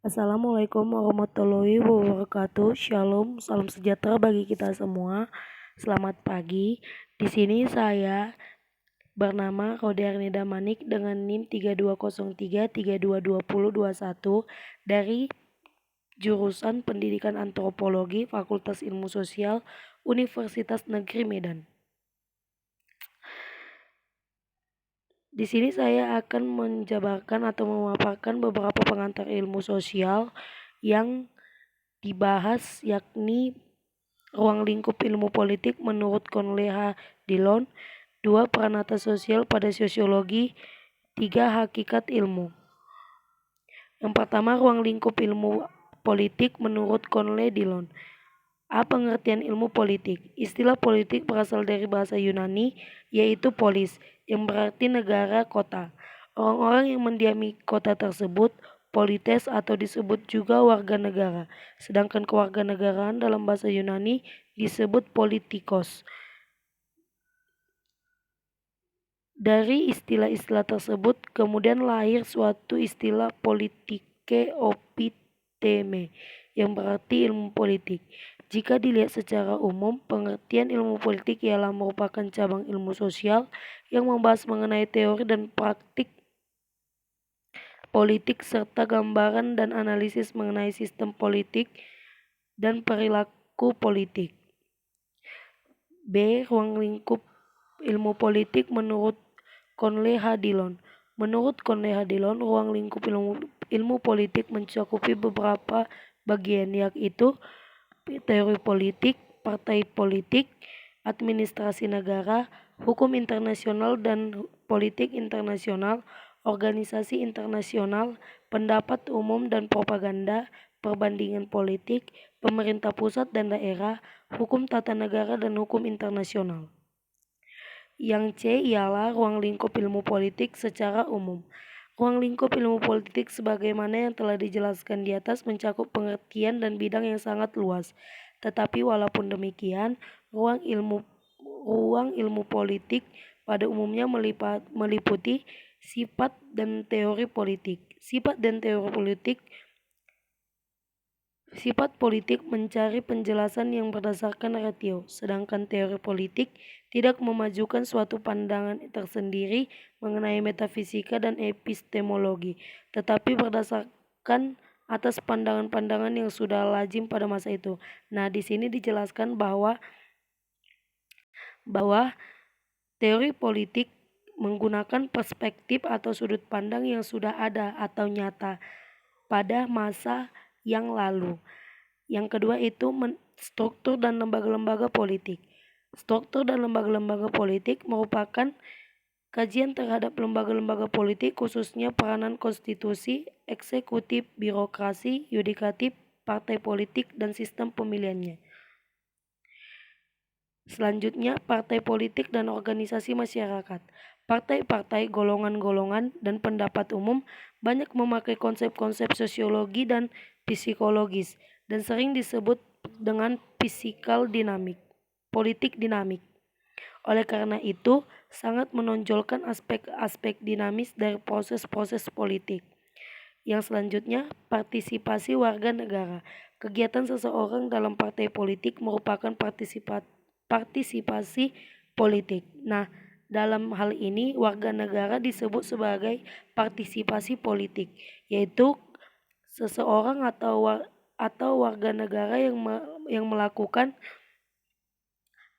Assalamualaikum warahmatullahi wabarakatuh. Shalom, salam sejahtera bagi kita semua. Selamat pagi. Di sini saya bernama Rodi Arnida Manik dengan NIM 3203322021 dari jurusan Pendidikan Antropologi Fakultas Ilmu Sosial Universitas Negeri Medan. Di sini saya akan menjabarkan atau memaparkan beberapa pengantar ilmu sosial yang dibahas, yakni ruang lingkup ilmu politik menurut Conley H. Dillon, 2. Peranata sosial pada sosiologi, 3. Hakikat ilmu. Yang pertama, ruang lingkup ilmu politik menurut Conley Dillon. A. Pengertian ilmu politik. Istilah politik berasal dari bahasa Yunani, yaitu polis, yang berarti negara, kota. Orang-orang yang mendiami kota tersebut polites atau disebut juga warga negara. Sedangkan kewarganegaraan dalam bahasa Yunani disebut politikos. Dari istilah-istilah tersebut kemudian lahir suatu istilah politike opiteme yang berarti ilmu politik. Jika dilihat secara umum, pengertian ilmu politik ialah merupakan cabang ilmu sosial yang membahas mengenai teori dan praktik politik serta gambaran dan analisis mengenai sistem politik dan perilaku politik. B. Ruang lingkup ilmu politik menurut Conley H. Dillon. Menurut Conley H. Dillon, ruang lingkup ilmu politik mencakupi beberapa bagian, yaitu teori politik, partai politik, administrasi negara, hukum internasional dan politik internasional, organisasi internasional, pendapat umum dan propaganda, perbandingan politik, pemerintah pusat dan daerah, hukum tata negara dan hukum internasional. Yang C ialah ruang lingkup ilmu politik secara umum. Ruang lingkup ilmu politik sebagaimana yang telah dijelaskan di atas mencakup pengertian dan bidang yang sangat luas. Tetapi walaupun demikian, ruang ilmu politik pada umumnya meliputi sifat dan teori politik. Sifat politik mencari penjelasan yang berdasarkan ratio, sedangkan teori politik tidak memajukan suatu pandangan tersendiri mengenai metafisika dan epistemologi, tetapi berdasarkan atas pandangan-pandangan yang sudah lazim pada masa itu. Nah, di sini dijelaskan bahwa teori politik menggunakan perspektif atau sudut pandang yang sudah ada atau nyata pada masa yang lalu. Yang kedua itu struktur dan lembaga-lembaga politik. Struktur dan lembaga-lembaga politik merupakan kajian terhadap lembaga-lembaga politik, khususnya peranan konstitusi, eksekutif, birokrasi, yudikatif, partai politik, dan sistem pemilihannya. Selanjutnya, partai politik dan organisasi masyarakat. Partai-partai, golongan-golongan, dan pendapat umum banyak memakai konsep-konsep sosiologi dan psikologis dan sering disebut dengan politik dinamik. Oleh karena itu, sangat menonjolkan aspek-aspek dinamis dari proses-proses politik. Yang selanjutnya, partisipasi warga negara. Kegiatan seseorang dalam partai politik merupakan partisipasi politik. Nah, dalam hal ini warga negara disebut sebagai partisipasi politik, yaitu seseorang atau warga negara yang melakukan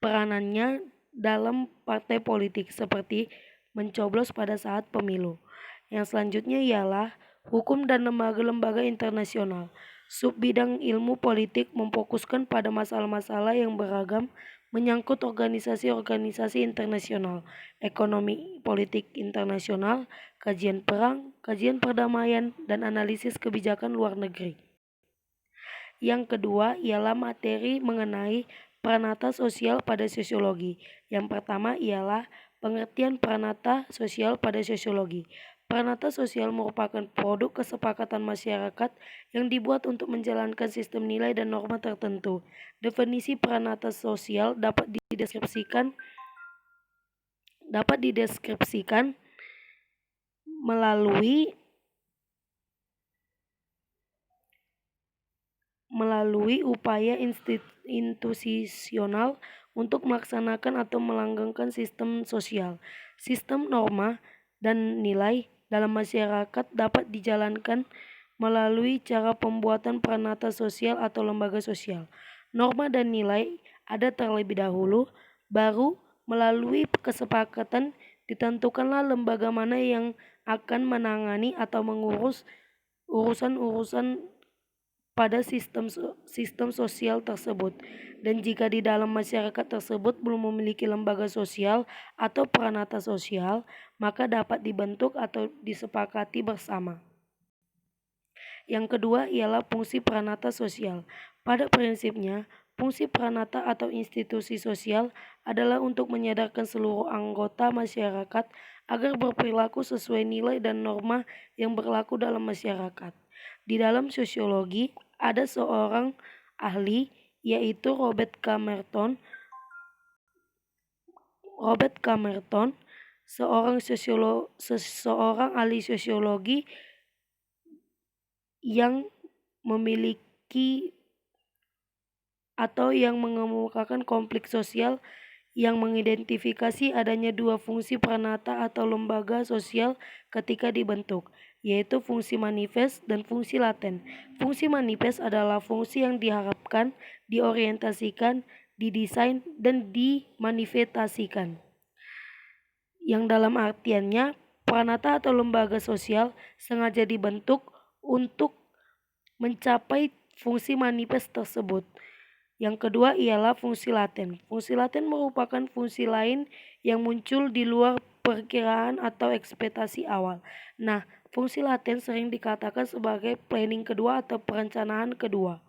peranannya dalam partai politik seperti mencoblos pada saat pemilu. Yang selanjutnya ialah hukum dan lembaga-lembaga internasional. Subbidang ilmu politik memfokuskan pada masalah-masalah yang beragam menyangkut organisasi-organisasi internasional, ekonomi politik internasional, kajian perang, kajian perdamaian, dan analisis kebijakan luar negeri. Yang kedua ialah materi mengenai peranata sosial pada sosiologi. Yang pertama ialah pengertian peranata sosial pada sosiologi. Peranata sosial merupakan produk kesepakatan masyarakat yang dibuat untuk menjalankan sistem nilai dan norma tertentu. Definisi peranata sosial dapat dideskripsikan melalui melalui upaya institusional untuk melaksanakan atau melanggengkan sistem sosial. Sistem norma dan nilai dalam masyarakat dapat dijalankan melalui cara pembuatan peranata sosial atau lembaga sosial. Norma dan nilai ada terlebih dahulu, baru melalui kesepakatan ditentukanlah lembaga mana yang akan menangani atau mengurus urusan-urusan pada sistem sosial tersebut. Dan jika di dalam masyarakat tersebut belum memiliki lembaga sosial atau peranata sosial, maka dapat dibentuk atau disepakati bersama. Yang kedua ialah fungsi peranata sosial. Pada prinsipnya, fungsi peranata atau institusi sosial adalah untuk menyadarkan seluruh anggota masyarakat agar berperilaku sesuai nilai dan norma yang berlaku dalam masyarakat. Di dalam sosiologi, ada seorang ahli yaitu Robert Camerton, seorang ahli sosiologi yang memiliki atau yang mengemukakan konflik sosial yang mengidentifikasi adanya dua fungsi peranata atau lembaga sosial ketika dibentuk, yaitu fungsi manifest dan fungsi laten. Fungsi manifest adalah fungsi yang diharapkan, diorientasikan, didesain, dan dimanifestasikan. Yang dalam artiannya, peranata atau lembaga sosial sengaja dibentuk untuk mencapai fungsi manifest tersebut. Yang kedua ialah fungsi laten. Fungsi laten merupakan fungsi lain yang muncul di luar perkiraan atau ekspektasi awal. Nah, fungsi laten sering dikatakan sebagai planning kedua atau perencanaan kedua.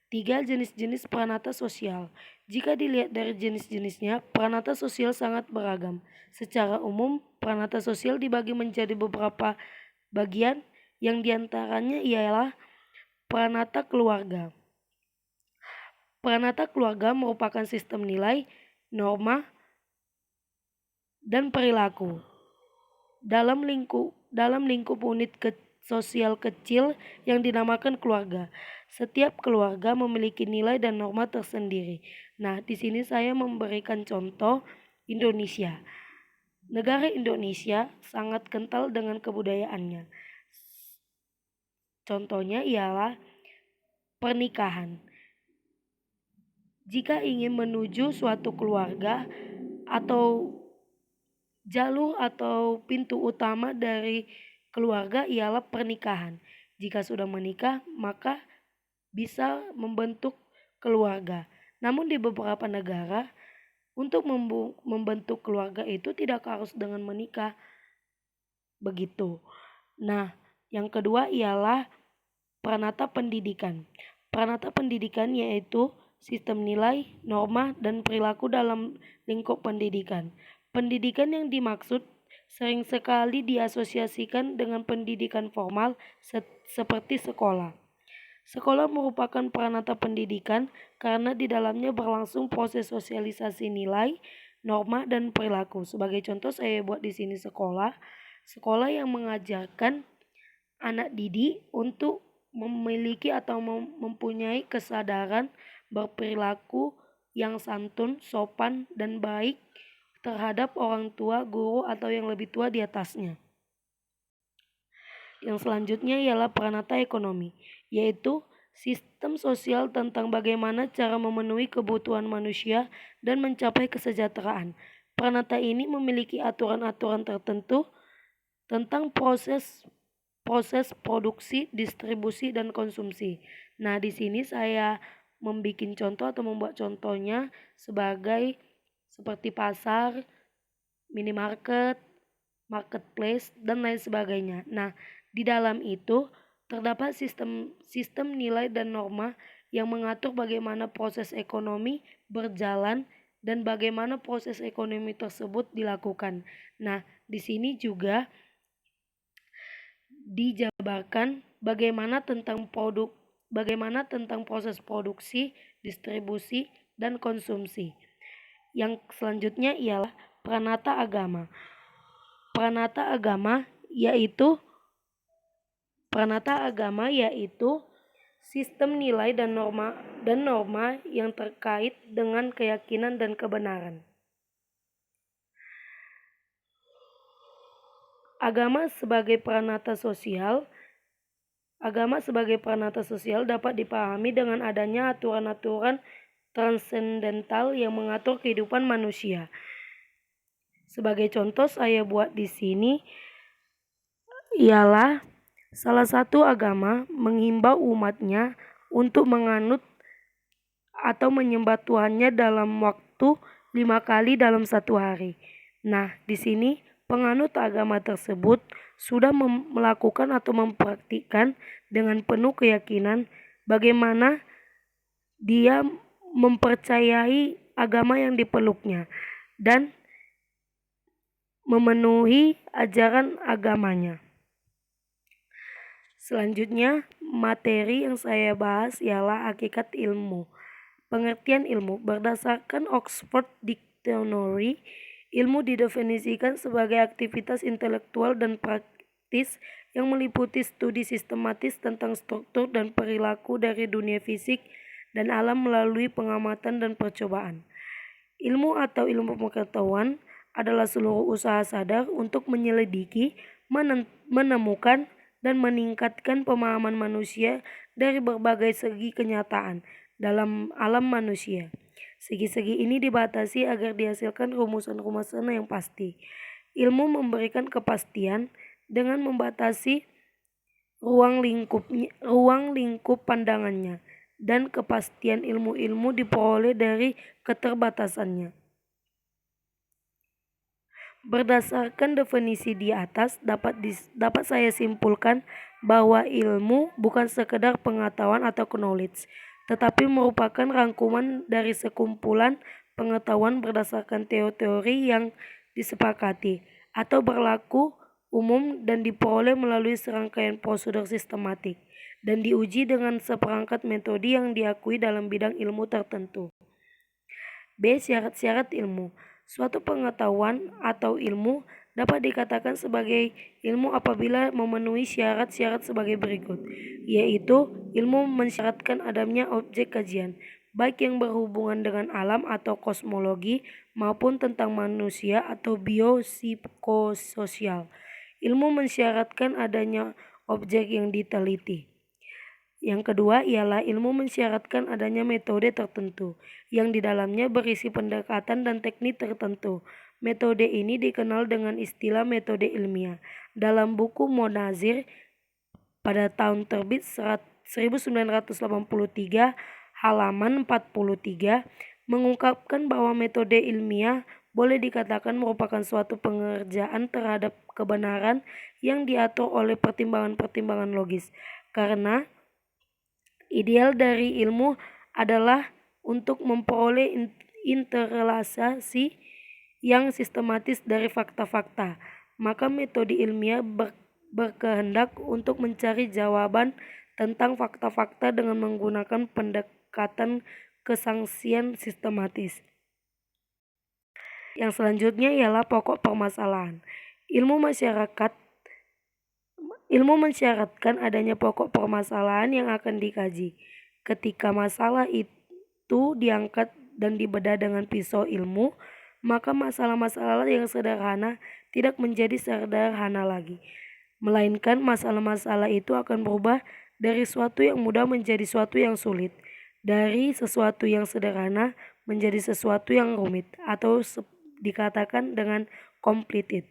3 jenis-jenis peranata sosial. Jika dilihat dari jenis-jenisnya, peranata sosial sangat beragam. Secara umum, peranata sosial dibagi menjadi beberapa bagian, yang diantaranya ialah peranata keluarga. Peranata keluarga merupakan sistem nilai, norma, dan perilaku dalam lingkup unit sosial kecil yang dinamakan keluarga. Setiap keluarga memiliki nilai dan norma tersendiri. Nah, di sini saya memberikan contoh Indonesia. Negara Indonesia sangat kental dengan kebudayaannya. Contohnya ialah pernikahan. Jika ingin menuju suatu keluarga atau jalur atau pintu utama dari keluarga ialah pernikahan. Jika sudah menikah, maka bisa membentuk keluarga. Namun di beberapa negara, untuk membentuk keluarga itu tidak harus dengan menikah. Begitu. Nah, yang kedua ialah peranata pendidikan. Peranata pendidikan yaitu sistem nilai, norma, dan perilaku dalam lingkup pendidikan. Pendidikan yang dimaksud sering sekali diasosiasikan dengan pendidikan formal seperti sekolah. Sekolah merupakan peranata pendidikan karena di dalamnya berlangsung proses sosialisasi nilai, norma, dan perilaku. Sebagai contoh saya buat di sini sekolah yang mengajarkan anak didik untuk memiliki atau mempunyai kesadaran berperilaku yang santun, sopan, dan baik terhadap orang tua, guru, atau yang lebih tua di atasnya. Yang selanjutnya ialah peranata ekonomi, yaitu sistem sosial tentang bagaimana cara memenuhi kebutuhan manusia dan mencapai kesejahteraan. Peranata ini memiliki aturan-aturan tertentu tentang proses produksi, distribusi, dan konsumsi. Nah, di sini saya membuat contoh atau membuat contohnya seperti pasar, minimarket, marketplace, dan lain sebagainya. Nah, di dalam itu terdapat sistem nilai dan norma yang mengatur bagaimana proses ekonomi berjalan dan bagaimana proses ekonomi tersebut dilakukan. Nah, di sini juga dijabarkan bagaimana tentang proses produksi, distribusi, dan konsumsi. Yang selanjutnya ialah peranata agama. Peranata agama yaitu sistem nilai dan norma yang terkait dengan keyakinan dan kebenaran. Agama sebagai peranata sosial dapat dipahami dengan adanya aturan-aturan transendental yang mengatur kehidupan manusia. Sebagai contoh saya buat di sini ialah salah satu agama menghimbau umatnya untuk menganut atau menyembah Tuhannya dalam waktu 5 kali dalam satu hari. Nah, di sini penganut agama tersebut sudah melakukan atau mempraktikkan dengan penuh keyakinan bagaimana dia mempercayai agama yang dipeluknya dan memenuhi ajaran agamanya. Selanjutnya, materi yang saya bahas ialah hakikat ilmu. Pengertian ilmu berdasarkan Oxford Dictionary, ilmu didefinisikan sebagai aktivitas intelektual dan praktis yang meliputi studi sistematis tentang struktur dan perilaku dari dunia fisik dan alam melalui pengamatan dan percobaan. Ilmu atau ilmu pengetahuan adalah seluruh usaha sadar untuk menyelidiki, menemukan, dan meningkatkan pemahaman manusia dari berbagai segi kenyataan dalam alam manusia. Segi-segi ini dibatasi agar dihasilkan rumusan-rumusan yang pasti. Ilmu memberikan kepastian dengan membatasi ruang lingkup pandangannya, dan kepastian ilmu-ilmu diperoleh dari keterbatasannya. Berdasarkan definisi di atas, dapat saya simpulkan bahwa ilmu bukan sekedar pengetahuan atau knowledge, tetapi merupakan rangkuman dari sekumpulan pengetahuan berdasarkan teori-teori yang disepakati atau berlaku umum dan diperoleh melalui serangkaian prosedur sistematik dan diuji dengan seperangkat metode yang diakui dalam bidang ilmu tertentu. B. Syarat-syarat ilmu. Suatu pengetahuan atau ilmu dapat dikatakan sebagai ilmu apabila memenuhi syarat-syarat sebagai berikut, yaitu ilmu mensyaratkan adanya objek kajian, baik yang berhubungan dengan alam atau kosmologi maupun tentang manusia atau biopsikososial. Ilmu mensyaratkan adanya objek yang diteliti. Yang kedua ialah ilmu mensyaratkan adanya metode tertentu yang di dalamnya berisi pendekatan dan teknik tertentu. Metode ini dikenal dengan istilah metode ilmiah. Dalam buku Monazir pada tahun terbit 1983 halaman 43 mengungkapkan bahwa metode ilmiah boleh dikatakan merupakan suatu pengerjaan terhadap kebenaran yang diatur oleh pertimbangan-pertimbangan logis. Karena ideal dari ilmu adalah untuk memperoleh interrelasi yang sistematis dari fakta-fakta. Maka metode ilmiah berkehendak untuk mencari jawaban tentang fakta-fakta dengan menggunakan pendekatan kesaksian sistematis. Yang selanjutnya ialah pokok permasalahan. Ilmu mensyaratkan adanya pokok permasalahan yang akan dikaji. Ketika masalah itu diangkat dan dibedah dengan pisau ilmu, maka masalah-masalah yang sederhana tidak menjadi sederhana lagi, melainkan masalah-masalah itu akan berubah dari sesuatu yang mudah menjadi sesuatu yang sulit, dari sesuatu yang sederhana menjadi sesuatu yang rumit, atau dikatakan dengan complicated.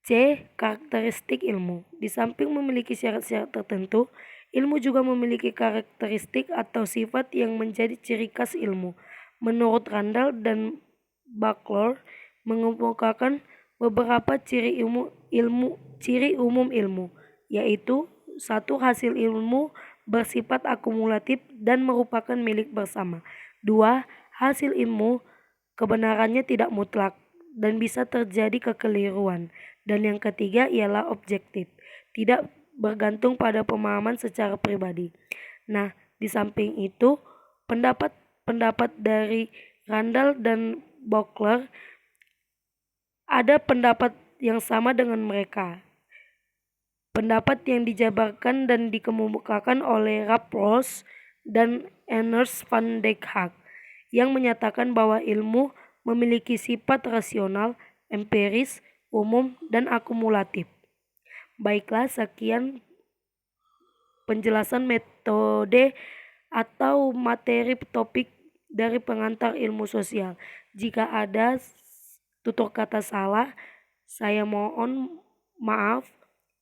C. Karakteristik ilmu. Di samping memiliki syarat-syarat tertentu, ilmu juga memiliki karakteristik atau sifat yang menjadi ciri khas ilmu. Menurut Randall dan Buckler mengemukakan beberapa ciri umum ilmu, yaitu 1. Hasil ilmu bersifat akumulatif dan merupakan milik bersama. 2. Hasil ilmu kebenarannya tidak mutlak dan bisa terjadi kekeliruan. Dan yang ketiga ialah objektif, tidak bergantung pada pemahaman secara pribadi. Nah, di samping itu, pendapat dari Randall dan Buckler ada pendapat yang sama dengan mereka. Pendapat yang dijabarkan dan dikemukakan oleh Rawls dan Ernst van der Haag yang menyatakan bahwa ilmu memiliki sifat rasional, empiris, umum, dan akumulatif. Baiklah, sekian penjelasan metode atau materi topik dari pengantar ilmu sosial. Jika ada tutur kata salah, saya mohon maaf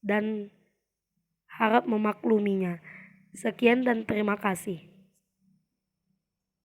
dan harap memakluminya. Sekian dan terima kasih.